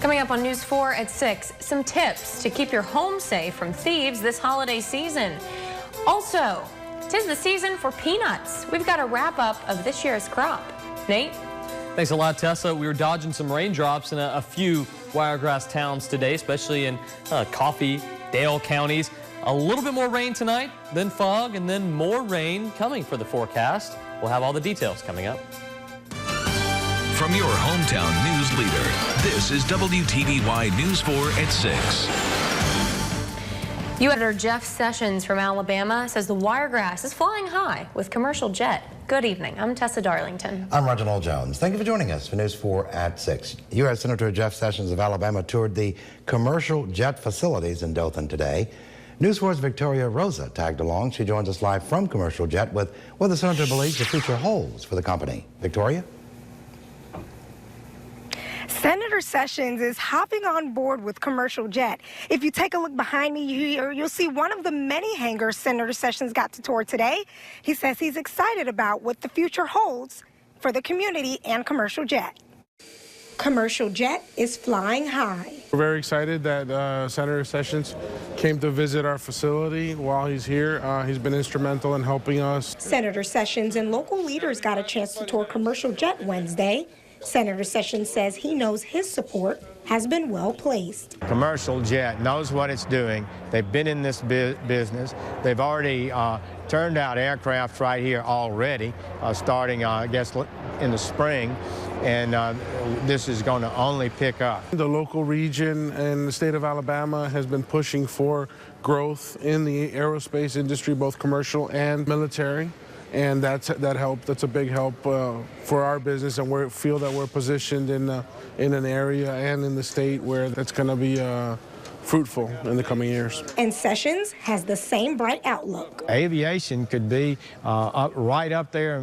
Coming up on News 4 at 6, some tips to keep your home safe from thieves this holiday season. Also, 'tis the season for peanuts. We've got a wrap-up of this year's crop. Nate? Thanks a lot, Tessa. We were dodging some raindrops in a few Wiregrass towns today, especially in Coffee, Dale counties. A little bit more rain tonight, then fog, and then more rain coming for the forecast. We'll have all the details coming up. From your hometown news leader, this is WTVY News 4 at 6. U.S. Senator Jeff Sessions from Alabama says the Wiregrass is flying high with commercial jet. Good evening. I'm Tessa Darlington. I'm Reginald Jones. Thank you for joining us for News 4 at 6. U.S. Senator Jeff Sessions of Alabama toured the commercial jet facilities in Dothan today. News 4's Victoria Rosa tagged along. She joins us live from Commercial Jet with what the senator believes the future holds for the company. Victoria? Senator Sessions is hopping on board with Commercial Jet. If you take a look behind me here, you'll see one of the many hangars Senator Sessions got to tour today. He says he's excited about what the future holds for the community and Commercial Jet. Commercial Jet is flying high. We're very excited that Senator Sessions came to visit our facility while he's here. He's been instrumental in helping us. Senator Sessions and local leaders got a chance to tour Commercial Jet Wednesday. Senator Sessions says he knows his support has been well placed. Commercial Jet knows what it's doing. They've been in this business. They've already turned out aircraft right here already, starting, I guess, in the spring. And this is going to only pick up. The local region and the state of Alabama has been pushing for growth in the aerospace industry, both commercial and military. And that's a big help for our business, and we feel that we're positioned in an area and in the state where that's going to be fruitful in the coming years. And Sessions has the same bright outlook. Aviation could be right up there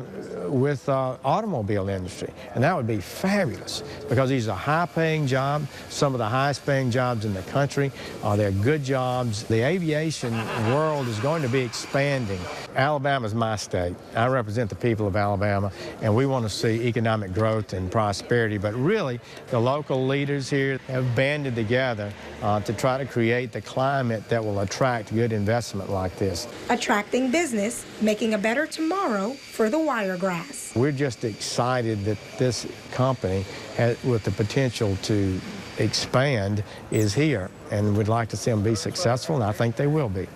with automobile industry, and that would be fabulous because these are high-paying jobs, some of the highest-paying jobs in the country. They're good jobs. The aviation world is going to be expanding. Alabama's my state. I represent the people of Alabama, and we want to see economic growth and prosperity, but really the local leaders here have banded together to try to create the climate that will attract good investment like this. Attracting business, making a better tomorrow for the Wiregrass. We're just excited that this company, with the potential to expand, is here, and we'd like to see them be successful, and I think they will be.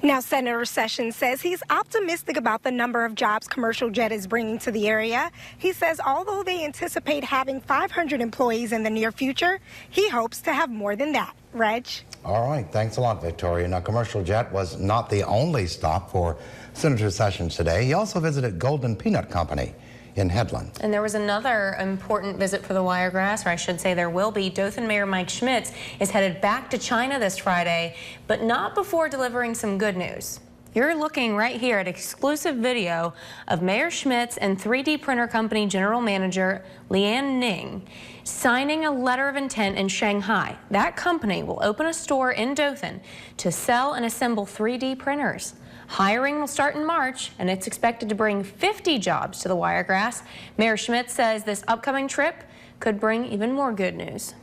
Now, Senator Sessions says he's optimistic about the number of jobs Commercial Jet is bringing to the area. He says although they anticipate having 500 employees in the near future, he hopes to have more than that. Reg? All right. Thanks a lot, Victoria. Now, Commercial Jet was not the only stop for Senator Sessions today. He also visited Golden Peanut Company in Headland. And there was another important visit for the Wiregrass, or I should say there will be. Dothan Mayor Mike Schmitz is headed back to China this Friday, but not before delivering some good news. You're looking right here at exclusive video of Mayor Schmitz and 3D printer company general manager Lian Ning signing a letter of intent in Shanghai. That company will open a store in Dothan to sell and assemble 3D printers. Hiring will start in March, and it's expected to bring 50 jobs to the Wiregrass. Mayor Schmitz says this upcoming trip could bring even more good news.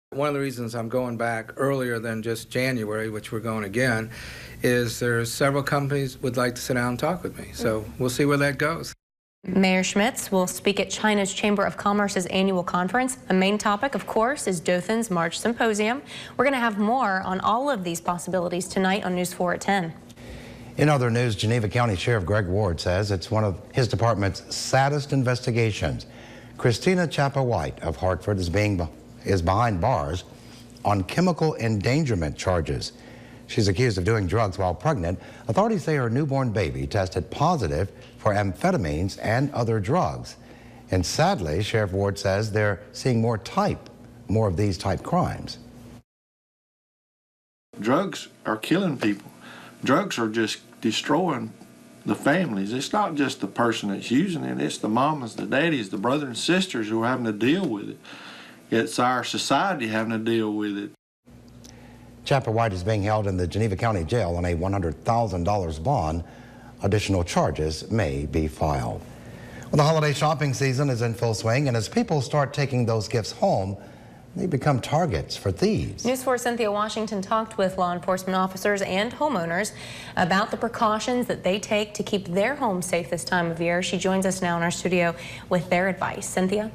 One of the reasons I'm going back earlier than just January, which we're going again, is there's several companies would like to sit down and talk with me. So we'll see where that goes. Mayor Schmitz will speak at China's Chamber of Commerce's annual conference. A main topic, of course, is Dothan's March Symposium. We're going to have more on all of these possibilities tonight on News 4 at 10. In other news, Geneva County Sheriff Greg Ward says it's one of his department's saddest investigations. Christina Chapa-White of Hartford is behind bars on chemical endangerment charges. She's accused of doing drugs while pregnant. Authorities say her newborn baby tested positive for amphetamines and other drugs. And sadly, Sheriff Ward says they're seeing more of these type crimes. Drugs are killing people. Drugs are just destroying the families. It's not just the person that's using it, it's the mamas, the daddies, the brothers and sisters who are having to deal with it. It's our society having to deal with it. Chapa-White is being held in the Geneva County Jail on a $100,000 bond. Additional charges may be filed. Well, the holiday shopping season is in full swing, and as people start taking those gifts home, they become targets for thieves. News 4's Cynthia Washington talked with law enforcement officers and homeowners about the precautions that they take to keep their homes safe this time of year. She joins us now in our studio with their advice. Cynthia?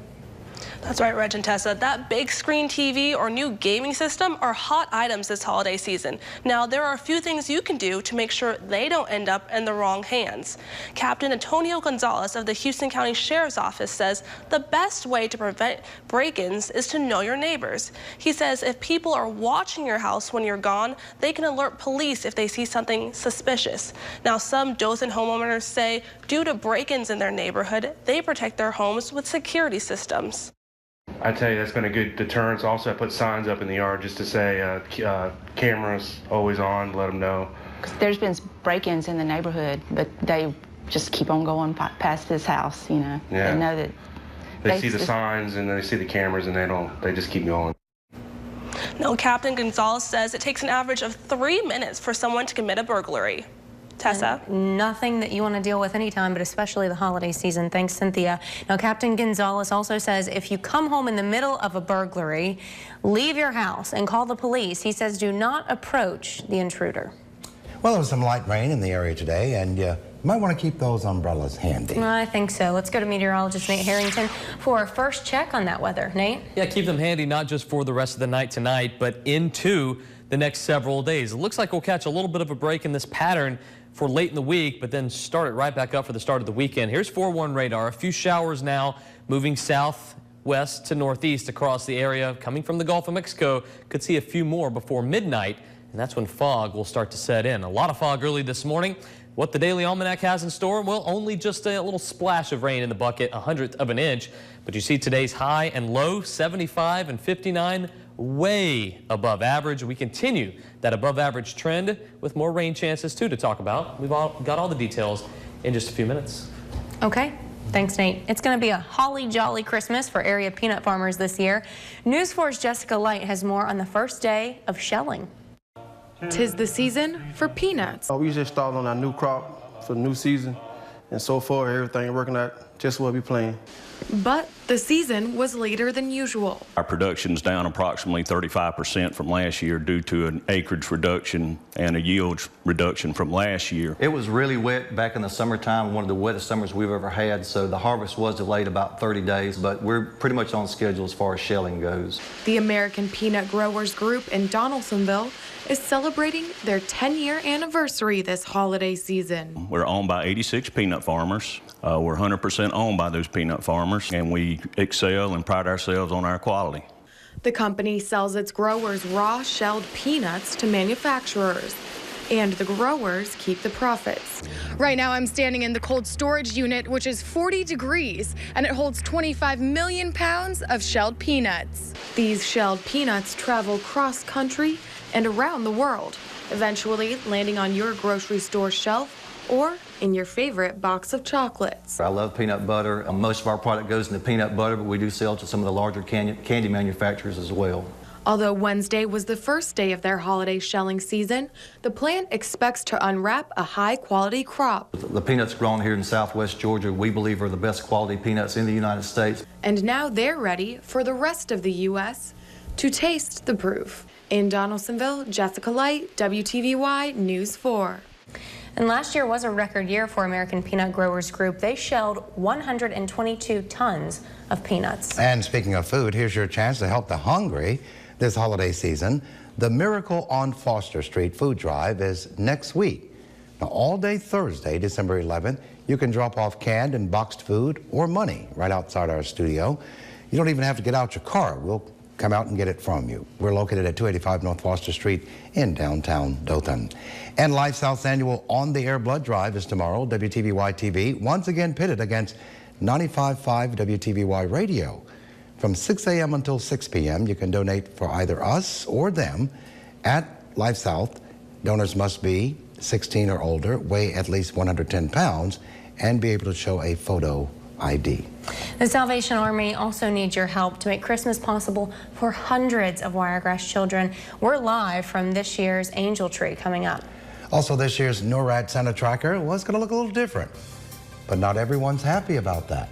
That's right, Reg and Tessa. That big screen TV or new gaming system are hot items this holiday season. Now, there are a few things you can do to make sure they don't end up in the wrong hands. Captain Antonio Gonzalez of the Houston County Sheriff's Office says the best way to prevent break-ins is to know your neighbors. He says if people are watching your house when you're gone, they can alert police if they see something suspicious. Now, some Dothan homeowners say due to break-ins in their neighborhood, they protect their homes with security systems. I tell you, that's been a good deterrence. Also, I put signs up in the yard just to say cameras always on, let them know. There's been break-ins in the neighborhood, but they just keep on going past this house, you know. Yeah. They know that they see the signs and they see the cameras and they just keep going. Now, Captain Gonzalez says it takes an average of 3 minutes for someone to commit a burglary. Tessa? Nothing that you want to deal with anytime, but especially the holiday season. Thanks, Cynthia. Now, Captain Gonzalez also says if you come home in the middle of a burglary, leave your house and call the police. He says do not approach the intruder. Well, there was some light rain in the area today, and you might want to keep those umbrellas handy. I think so. Let's go to meteorologist Nate Harrington for our first check on that weather. Nate? Yeah, keep them handy not just for the rest of the night tonight, but into the next several days. It looks like we'll catch a little bit of a break in this pattern for late in the week, but then start it right back up for the start of the weekend. Here's 4-1 radar. A few showers now moving southwest to northeast across the area. Coming from the Gulf of Mexico, could see a few more before midnight, and that's when fog will start to set in. A lot of fog early this morning. What the Daily Almanac has in store? Well, only just a little splash of rain in the bucket, 1/100 of an inch. But you see today's high and low, 75 and 59, way above average. We continue that above average trend with more rain chances too to talk about. We've got all the details in just a few minutes. Okay. Thanks, Nate. It's going to be a holly jolly Christmas for area peanut farmers this year. News 4's Jessica Light has more on the first day of shelling. 'Tis the season for peanuts. We just started on our new crop for the new season, and so far everything working out just what we planned. But the season was later than usual. Our production's down approximately 35% from last year due to an acreage reduction and a yield reduction from last year. It was really wet back in the summertime, one of the wettest summers we've ever had, so the harvest was delayed about 30 days, but we're pretty much on schedule as far as shelling goes. The American Peanut Growers Group in Donaldsonville is celebrating their 10-year anniversary this holiday season. We're owned by 86 peanut farmers. We're 100% owned by those peanut farmers, and we excel and pride ourselves on our quality. The company sells its growers raw shelled peanuts to manufacturers, and the growers keep the profits. Right now I'm standing in the cold storage unit, which is 40 degrees, and it holds 25 million pounds of shelled peanuts. These shelled peanuts travel cross-country and around the world, eventually landing on your grocery store shelf or in your favorite box of chocolates. I love peanut butter. Most of our product goes into peanut butter, but we do sell to some of the larger candy manufacturers as well. Although Wednesday was the first day of their holiday shelling season, the plant expects to unwrap a high-quality crop. The peanuts grown here in southwest Georgia, we believe, are the best quality peanuts in the United States. And now they're ready for the rest of the U.S. to taste the proof. In Donaldsonville, Jessica Light, WTVY News 4. And last year was a record year for American Peanut Growers Group. They shelled 122 tons of peanuts. And speaking of food, here's your chance to help the hungry this holiday season. The Miracle on Foster Street food drive is next week. Now, all day Thursday, December 11th, you can drop off canned and boxed food or money right outside our studio. You don't even have to get out your car. We'll come out and get it from you. We're located at 285 North Foster Street in downtown Dothan. And Life South's annual On the Air Blood Drive is tomorrow. WTVY TV once again pitted against 95.5 WTVY Radio. From 6 a.m. until 6 p.m., you can donate for either us or them at Life South. Donors must be 16 or older, weigh at least 110 pounds, and be able to show a photo ID. The Salvation Army also needs your help to make Christmas possible for hundreds of Wiregrass children. We're live from this year's Angel Tree coming up. Also, this year's NORAD Santa Tracker was going to look a little different, but not everyone's happy about that.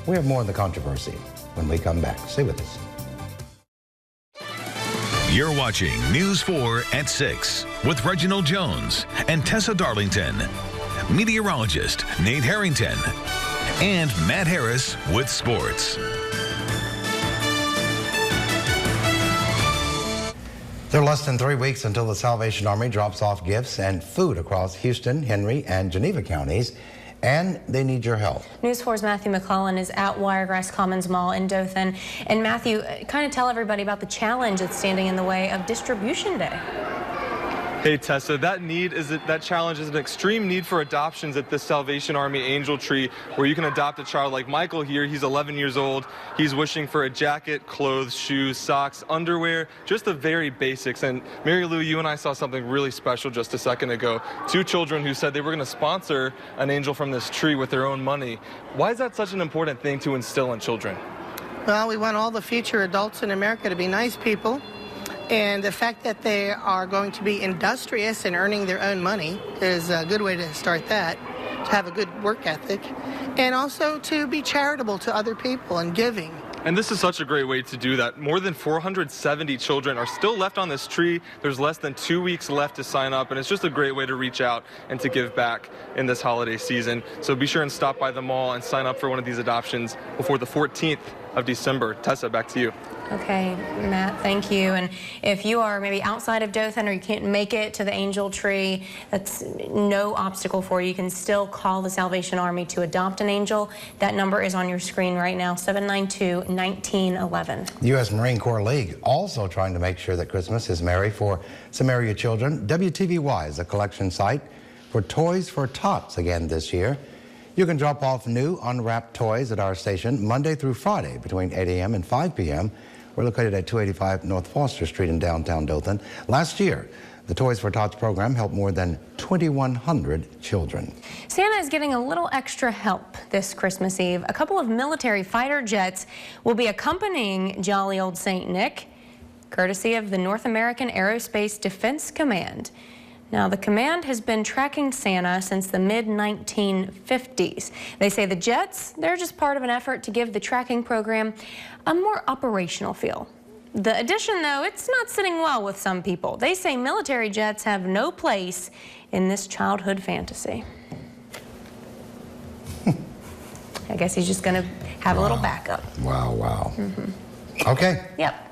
We have more on the controversy when we come back. Stay with us. You're watching News 4 at 6 with Reginald Jones and Tessa Darlington, meteorologist Nate Harrington, and Matt Harris with sports. There are less than 3 weeks until the Salvation Army drops off gifts and food across Houston, Henry, and Geneva counties, and they need your help. News 4's Matthew McClellan is at Wiregrass Commons Mall in Dothan. And Matthew, kind of tell everybody about the challenge that's standing in the way of Distribution Day. Hey Tessa, that challenge is an extreme need for adoptions at the Salvation Army Angel Tree, where you can adopt a child like Michael here. He's 11 years old. He's wishing for a jacket, clothes, shoes, socks, underwear, just the very basics. And Mary Lou, you and I saw something really special just a second ago. 2 children who said they were going to sponsor an angel from this tree with their own money. Why is that such an important thing to instill in children? Well, we want all the future adults in America to be nice people. And the fact that they are going to be industrious and earning their own money is a good way to start that, to have a good work ethic, and also to be charitable to other people and giving. And this is such a great way to do that. More than 470 children are still left on this tree. There's less than 2 weeks left to sign up, and it's just a great way to reach out and to give back in this holiday season. So be sure and stop by the mall and sign up for one of these adoptions before the 14th of December. Tessa, back to you. Okay, Matt, thank you. And if you are maybe outside of Dothan or you can't make it to the Angel Tree, that's no obstacle for you. You can still call the Salvation Army to adopt an angel. That number is on your screen right now, 792-1911. The U.S. Marine Corps League also trying to make sure that Christmas is merry for some area children. WTVY is a collection site for Toys for Tots again this year. You can drop off new unwrapped toys at our station Monday through Friday between 8 a.m. and 5 p.m. We're located at 285 North Foster Street in downtown Dothan. Last year, the Toys for Tots program helped more than 2,100 children. Santa is getting a little extra help this Christmas Eve. A couple of military fighter jets will be accompanying jolly old St. Nick, courtesy of the North American Aerospace Defense Command. Now, the command has been tracking Santa since the mid-1950s. They say the jets, they're just part of an effort to give the tracking program a more operational feel. The addition, though, it's not sitting well with some people. They say military jets have no place in this childhood fantasy. I guess he's just going to have a little backup. Wow, wow. Okay. Yep.